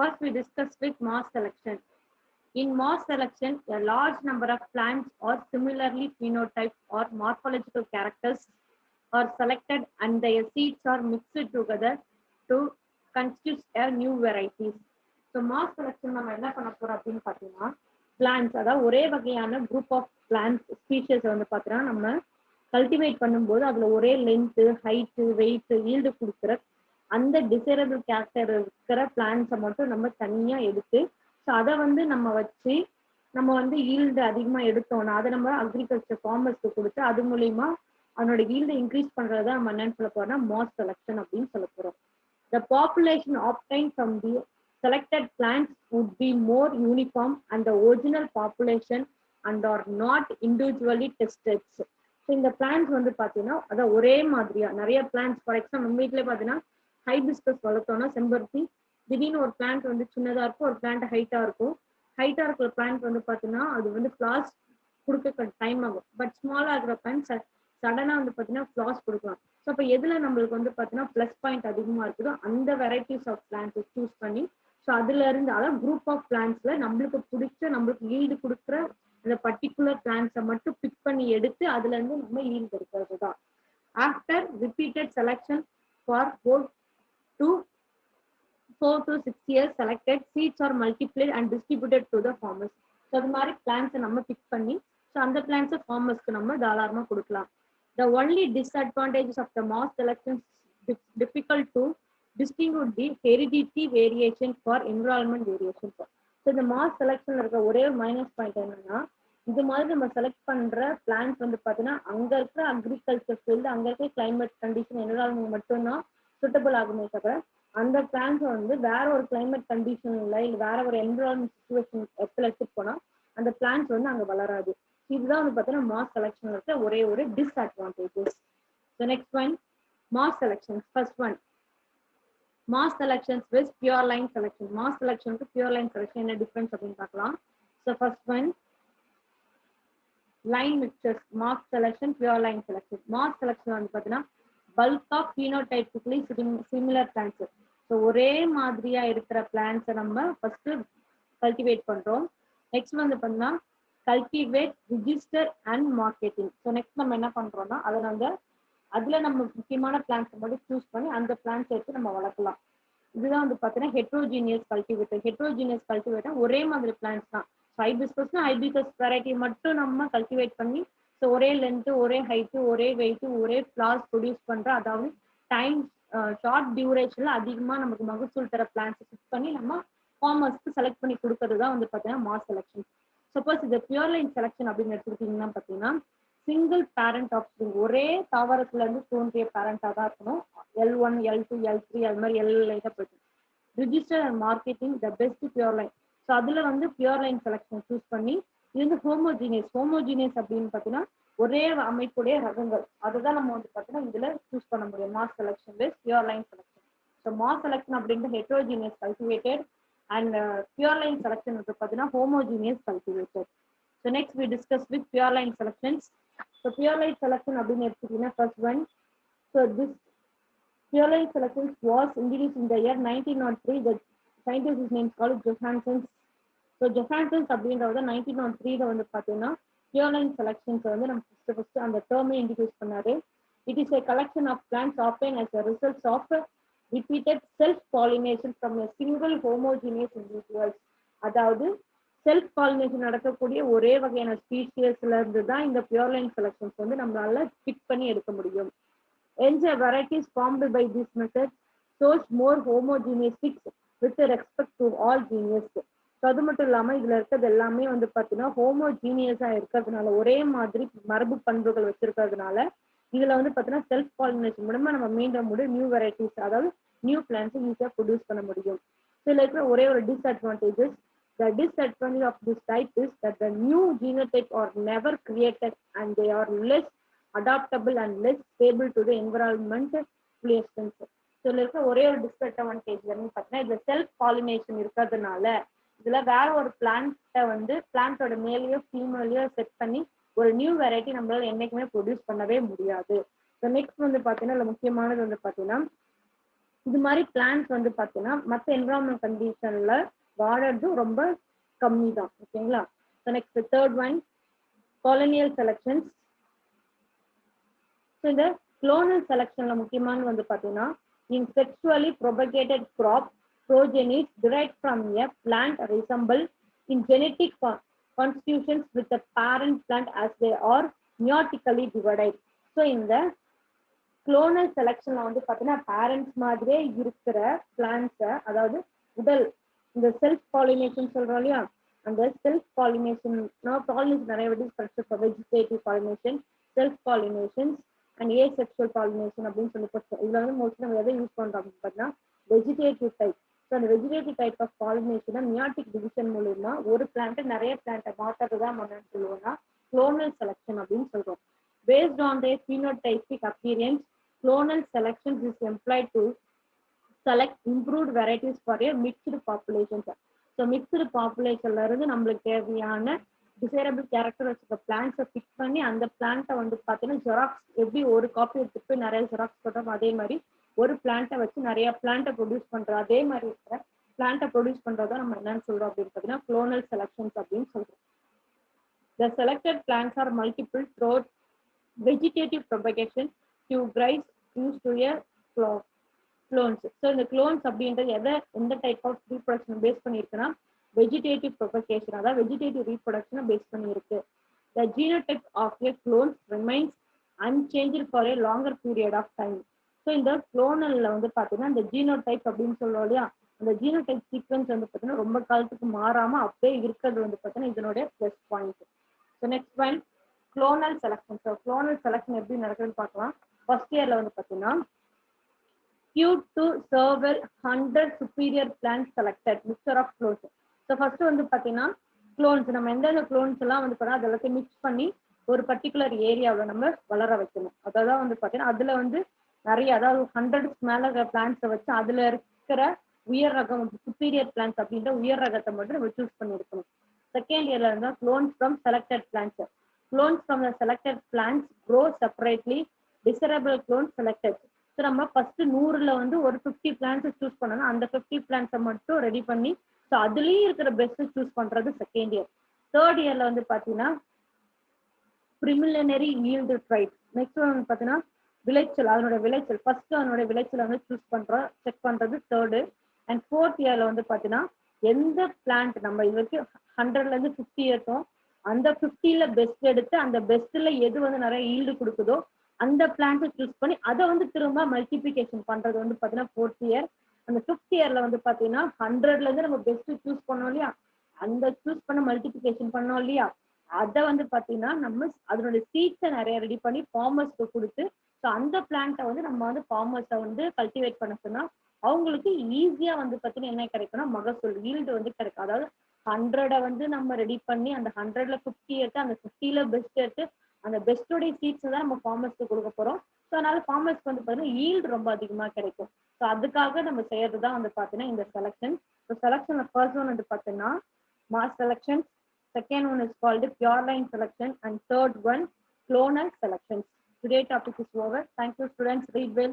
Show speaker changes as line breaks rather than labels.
First, we discuss with mass selection. In mass selection, a large number of plants or similarly phenotype or morphological characters are selected and their seeds are mixed together to constitute a new varieties. So mass selection நம்ம என்ன பண்ண போறோம் அப்படின்னு பார்த்தீங்கன்னா plans, அதாவது ஒரே வகையான group of plants species வந்து பார்த்தீங்கன்னா நம்ம கல்டிவேட் பண்ணும்போது அதுல ஒரே லென்த்து, ஹைட்டு, வெயிட், ஈல்டு கொடுக்குற அந்த டிசைரபிள் கேரக்டர் இருக்கிற பிளான்ஸை மட்டும் நம்ம தனியா எடுத்து ஸோ அதை வந்து நம்ம வச்சு நம்ம வந்து ஈல்டு அதிகமாக எடுத்தோம்னா அதை நம்ம அக்ரிகல்ச்சர் ஃபார்மர்ஸ்க்கு கொடுத்து அது மூலியமா அதனோட ஈல்டை இன்க்ரீஸ் பண்றதை நம்ம என்னன்னு சொல்ல போறோம்னா மாஸ் செலக்ஷன் அப்படின்னு சொல்ல போறோம். The population obtained from the selected plants would be more uniform and the original population and are not individually tested. So இந்த பிளான்ஸ் வந்து பார்த்தீங்கன்னா அதான் ஒரே மாதிரியா நிறைய பிளான்ஸ், ஃபார் எக்ஸாம்பிள் நம்ம வீட்டிலே பார்த்தீங்கன்னா ஹைபிஸ்கஸ் வளர்த்தோம்னா செம்பருத்தி, திடீர்னு ஒரு பிளான்ட் வந்து சின்னதா இருக்கும், ஒரு பிளான்ட் ஹைட்டா இருக்கும். ஹைட்டா இருக்கிற பிளான்ட் வந்து பார்த்தீங்கன்னா அது வந்து ஃபிளாஸ் கொடுக்க டைம் ஆகும். பட் ஸ்மாலா இருக்கிற பிளான்ட் சடனா வந்து பார்த்தீங்கன்னா ஃபிளாஸ் கொடுக்கலாம். ஸோ அப்போ எதுல நம்மளுக்கு வந்து பார்த்தீங்கன்னா ப்ளஸ் பாயிண்ட் அதிகமா இருக்குதோ அந்த வெரைட்டிஸ் ஆஃப் பிளான்ஸ் சூஸ் பண்ணி ஸோ அதுல இருந்து அதாவது குரூப் ஆஃப் பிளான்ஸ்ல நம்மளுக்கு பிடிச்ச நம்மளுக்கு ஈல்டு கொடுக்குற அந்த பர்டிகுலர் பிளான்ஸை மட்டும் பிக் பண்ணி எடுத்து அதுல இருந்து நம்ம ஈல்டு எடுக்கிறது தான். After repeated selection for 4 to 6 years, selected seeds are multiplied and distributed to the farmers. So அது மாதிரி பிளான்ஸை நம்ம பிக் பண்ணி ஸோ அந்த பிளான்ஸை ஃபார்மர்ஸ்க்கு நம்ம தாராளமாக கொடுக்கலாம். The only disadvantages of the mass selection is difficult to distinguish the heredity variation for environment variation. So இந்த mass செலெக்ஷன்ல இருக்க ஒரே மைனஸ் பாயிண்ட் என்னன்னா இது மாதிரி நம்ம செலக்ட் பண்ற பிளான்ஸ் வந்து பார்த்தீங்கன்னா அங்க இருக்கிற அக்ரிகல்ச்சர் ஃபீல்டு, அங்க இருக்கிற கிளைமேட் கண்டிஷன், என்விரான்மெண்ட் மட்டும்தான் சூட்டபிள் ஆகுமே தவிர அந்த பிளான்ஸ் வந்து வேற ஒரு கிளைமேட் கண்டிஷன்ல இல்லை வேற ஒரு என்விரான்மெண்ட் சுச்சுவேஷன் இடத்துல எடுத்துட்டு போனா அந்த பிளான்ஸ் வந்து அங்க வளராது. இதுதான் வந்து பார்த்தீங்கன்னா மாஸ் செலெக்ஷன் இருக்க ஒரே ஒரு disadvantages. So next one mass selection. First one mass selections with pure line selection. Mass செலெக்ஷனுக்கு பியூர் லைன் செலெக்ஷன் என்ன டிஃபரன்ஸ் அப்படின்னு பார்க்கலாம். So first one line mixtures, mass selection, pure line selection. Mass selection வந்து பார்த்தீங்கன்னா bulk of phenotypically similar plants. ஸோ ஒரே மாதிரியா இருக்கிற பிளான்ஸை நம்ம ஃபர்ஸ்ட் கல்டிவேட் பண்றோம். நெக்ஸ்ட் வந்து பார்த்தீங்கன்னா cultivate, register and marketing. So next நம்ம என்ன பண்றோம்னா அதை நம்ம அதுல நம்ம முக்கியமான பிளான்ஸை மட்டும் சூஸ் பண்ணி அந்த பிளான்ஸ் எடுத்து நம்ம வளர்க்கலாம். இதுதான் வந்து பார்த்தீங்கன்னா ஹெட்ரோஜீனியஸ் கல்டிவேட்டர். ஹெட்ரோஜீனியஸ் கல்டிவேட்டர் ஒரே மாதிரி பிளான்ஸ் தான். ஹைபிஸ்கஸ்னா ஹைபிஸ்கஸ் வெரைட்டி மட்டும் நம்ம கல்டிவேட் பண்ணி ஸோ ஒரே லென்த்து, ஒரே ஹைட்டு, ஒரே வெயிட்டு, ஒரே ஃபிளார்ஸ் ப்ரொடியூஸ் பண்ற, அதாவது டைம் ஷார்ட் டியூரேஷன்ல அதிகமா நமக்கு மகசூல் தர பிளான்ஸ் பிக் பண்ணி நம்ம ஃபார்மர்ஸ்க்கு செலக்ட் பண்ணி கொடுக்கறது தான் வந்து பார்த்தீங்கன்னா மாஸ் செலெக்ஷன். சப்போஸ் இது பியூர் லைன் செலெக்ஷன் அப்படின்னு எடுத்துக்கிட்டீங்கன்னா பார்த்தீங்கன்னா சிங்கிள் பேரண்ட் ஆஃப் ஒரே தாவரத்துல இருந்து தோன்றிய பேரண்டா தான் இருக்கணும். L1, L2, L3 அது மாதிரி L போயிட்டு register and marketing the best pure line. So அதுல வந்து பியூர் லைன் செலெக்ஷன் சூஸ் பண்ணி இது வந்து ஹோமோஜீனியஸ். ஹோமோஜீனியஸ் அப்படின்னு பார்த்தீங்கன்னா ஒரே அமைப்புடைய ரகங்கள் அதுதான் நம்ம வந்து பார்த்தீங்கன்னா இதுல சூஸ் பண்ண முடியும் mass selection with pure line selection. So mass selection அப்படின்ட்டு heterogeneous cultivated and pure line selection வந்து பார்த்தீங்கன்னா homogeneous cultivated. So next we discuss with pure line selections. So pure line selection அப்படின்னு எடுத்துக்கிட்டீங்கன்னா first one so this pure line selection was introduce in the year 1903. The scientist is name called Johannsen's. So Johannsen's அப்படின்றத 1903 வந்து பார்த்தீங்கன்னா pure line selections வந்து நம்ம first அந்த டேர்மே introduce பண்ணாரு. It is a collection of plants obtained as a result of repeated self-pollination from a single homogeneous individuals. அதாவது self pollination நடக்கக்கூடிய ஒரே வகையான ஸ்பீஷியஸ்ல இருந்து தான் இந்த பியூர் லைன் செலெக்ஷன்ஸ் வந்து நம்மளால பிக் பண்ணி எடுக்க முடியும். Hence, varieties formed by this method shows more homogeneistics with respect to all genus. அது மட்டும் இல்லாம இதுல இருக்கிறது எல்லாமே வந்து பாத்தீங்கன்னா ஹோமோஜீனியஸா இருக்கிறதுனால ஒரே மாதிரி மரபு பண்புகள் வச்சிருக்கிறதுனால இதுல வந்து பாத்தீங்கன்னா செல்ஃப் பாலினேஷன் மூலமா நம்ம மீண்டும் நியூ வெரைட்டிஸ் அதாவது நியூ பிளான்ஸ் ஈஸியா ப்ரொடியூஸ் பண்ண முடியும். இதுல இருக்கிற ஒரே ஒரு disadvantages, the disadvantage of this type is that the new genotype are never created and they are less adaptable and less stable to the environment fluctuations. So இதுல இருக்கிற ஒரே ஒரு டிஸ்அட்வான்டேஜ் வந்து பாத்தீங்கன்னா இதுல செல்ஃப் பாலினேஷன் இருக்கிறதுனால இதுல வேற ஒரு பிளான்ட்டை வந்து பிளான்ட்டோட மேலேயோ ஃபீமேலையோ செட் பண்ணி ஒரு நியூ வெரைட்டி நம்மளால என்னைக்குமே ப்ரொடியூஸ் பண்ணவே முடியாது. நெக்ஸ்ட் வந்து பாத்தீங்கன்னா முக்கியமானது வந்து பாத்தீங்கன்னா இது மாதிரி பிளான்ஸ் வந்து பார்த்தீங்கன்னா மற்ற என்விரான்மெண்ட் கண்டிஷன்ல வாழறது ரொம்ப கம்மி தான். ஓகேங்களா? So next third one clonal selections. So இந்த குளோனல் செலக்ஷன்ல முக்கியமான வந்து பார்த்தீங்கன்னா in sexually propagated crop progenies derived from a plant resemble in genetic constitutions with the parent plant as they are meiotically divided. So இந்த clonal செலக்ஷன்ல வந்து பார்த்தீங்கன்னா parents மாதிரியே இருக்கிற பிளான்ஸை, அதாவது உடல் இந்த செல்ஃப் பாலினேஷன் சொல்றோம் இல்லையா, அந்த செல்ஃப் பாலினேஷன் பாலினேஷன் நிறைய vegetative pollination, self pollination and asexual pollination அப்படின்னு சொல்லி போட்டு இதுல வந்து மோஸ்ட்லி நம்ம எதை யூஸ் பண்றோம் அப்படின்னு பார்த்தீங்கன்னா வெஜிடேட்டிவ் டைப். ஸோ அந்த வெஜிடேட்டிவ் டைப் ஆஃப் பாலினேஷனை மியாட்டிக் டிவிஷன் மூலமா ஒரு பிளான்ட்டை நிறைய பிளான்ட்டை மாற்றுறது தான் என்னன்னு சொல்லுவோம்னா குளோனல் செலக்ஷன் அப்படின்னு சொல்றோம். Based on their phenotypic appearance, clonal selection is employed to select improved varieties for a mixed population. So mixed populationல இருந்து நம்மளுக்கு தேவையான டிசைரபிள் கேரக்டரிஸ்டிக் பிளான்ஸை பிக் பண்ணி அந்த பிளான்ட்டை வந்து பார்த்தீங்கன்னா ஜெராக்ஸ் எப்படி ஒரு காப்பி எடுத்துட்டு போய் நிறைய ஜெராக்ஸ் போட்டோம் அதே மாதிரி ஒரு பிளான்ட்டை வச்சு நிறைய பிளான்ட்டை ப்ரொடியூஸ் பண்றோம். அதே மாதிரி இருக்கிற பிளான்ட்டை ப்ரொடியூஸ் பண்றதா நம்ம என்னன்னு சொல்றோம் அப்படின்னு பார்த்தீங்கன்னா குளோனல் செலக்ஷன்ஸ் அப்படின்னு சொல்றோம். The selected plants are multiple throughout vegetative propagation to rise used to a clones. So இந்த clones அப்படின்றது எந்த டைப் ஆஃப் ரீப்ரொடக்ஷன் பேஸ் பண்ணியிருக்குன்னா வெஜிடேட்டிவ் ப்ரொபகேஷன், அதாவது வெஜிடேட்டிவ் ரீப்ரொடக்ஷனை பேஸ் பண்ணியிருக்கு. The genotype of a clone remains unchanged for a longer period of time. So இந்த குளோனல்ல வந்து பார்த்தீங்கன்னா இந்த ஜீனோடைப் அப்படின்னு சொல்றோம் இல்லையா, அந்த ஜீனோடைப் சீக்வன்ஸ் வந்து பார்த்தீங்கன்னா ரொம்ப காலத்துக்கு மாறாம அப்படியே இருக்கிறது வந்து பார்த்தீங்கன்னா இதனுடைய plus point. So next one clonal selection. So clonal selection எப்படி நடக்குதுன்னு பார்க்கலாம். ஃபர்ஸ்ட் இயர்ல வந்து பார்த்தீங்கன்னா cute to several 100 superior plants selected mixture of clones. So first வந்து பார்த்தீங்கன்னா குளோன்ஸ் நம்ம எந்தெந்த குளோன்ஸ் எல்லாம் வந்து பார்த்தா அதெல்லாத்தையும் மிக்ஸ் பண்ணி ஒரு பர்டிகுலர் ஏரியாவில் நம்ம வளர வைக்கணும். அதான் வந்து பார்த்தீங்கன்னா அதுல வந்து நிறைய அதாவது 100 மேல பிளான்ஸை வச்சு அதுல இருக்கிற உயர் ரகம் சுப்பீரியர் பிளான்ஸ் அப்படின்ற உயர் ரகத்தை மட்டும் நம்ம சூஸ் பண்ணி இருக்கணும். செகண்ட் இயர்ல இருந்தா clones from selected plants. Clones from the selected plants grow separately. Desirable clones selected. So நம்ம ஃபர்ஸ்ட் 100ல வந்து ஒரு 50 பிளான்ஸ் சூஸ் பண்ணணும். அந்த 50 பிளான்ஸை மட்டும் ரெடி பண்ணி ஸோ அதுலயும் இருக்கிற பெஸ்ட் சூஸ் பண்றது செகண்ட் இயர். தேர்ட் இயர்ல வந்து பாத்தீங்கன்னா preliminary yield trait. நெக்ஸ்ட் வந்து பாத்தீங்கன்னா விளைச்சல், அதனோட விளைச்சல் ஃபர்ஸ்ட் அதனோட விளைச்சல் வந்து சூஸ் பண்றோம் செக் பண்றது தேர்டு. அண்ட் ஃபோர்த் இயர்ல வந்து பாத்தீங்கன்னா எந்த பிளான்ட் நம்ம இது வரைக்கும் 100ல இருந்து 50 எடுத்தோம் அந்த 50ல பெஸ்ட் எடுத்து அந்த பெஸ்ட்ல எது வந்து நிறைய ஈல்டு கொடுக்குதோ அந்த பிளான்ட்டை சூஸ் பண்ணி அதை வந்து திரும்ப மல்டிபிகேஷன் பண்றது வந்து பாத்தீங்கன்னா ஃபோர்த் இயர். அந்த ஃபிஃப்த் இயர்ல வந்து பாத்தீங்கன்னா 100ல இருந்து நம்ம பெஸ்ட் சூஸ் பண்ணோம் இல்லையா, அந்த சூஸ் பண்ண மல்டிபிகேஷன் பண்ணோம் இல்லையா, அதை வந்து பாத்தீங்கன்னா நம்ம அதனோட சீட்ஸை நிறைய ரெடி பண்ணி ஃபார்மர்ஸ்க்கு கொடுத்து ஸோ அந்த பிளான்ட்டை வந்து நம்ம வந்து ஃபார்மர்ஸை வந்து கல்டிவேட் பண்ண சொன்னா அவங்களுக்கு ஈஸியா வந்து பார்த்தீங்கன்னா என்ன கிடைக்கும்னா மகசூல் ஈல்டு வந்து கிடைக்கும். அதாவது 100 வந்து நம்ம ரெடி பண்ணி அந்த 100ல 50 எடுத்து அந்த 50ல பெஸ்ட் எடுத்து அந்த பெஸ்டோடைய சீட்ஸ் தான் நம்ம ஃபார்மர்ஸ்க்கு கொடுக்க போறோம். ஸோ அதனால ஃபார்மர்ஸ்க்கு வந்து பார்த்தீங்கன்னா ஈல்டு ரொம்ப அதிகமா கிடைக்கும். ஸோ அதுக்காக நம்ம செய்யறது தான் வந்து பார்த்தீங்கன்னா இந்த செலக்ஷன். ஸோ செலக்ஷன்ல ஃபர்ஸ்ட் ஒன் வந்து பார்த்தீங்கன்னா mass selection, second one is called pure line selection, and third one clonal selections. Today topic is over. Thank you students. Read well.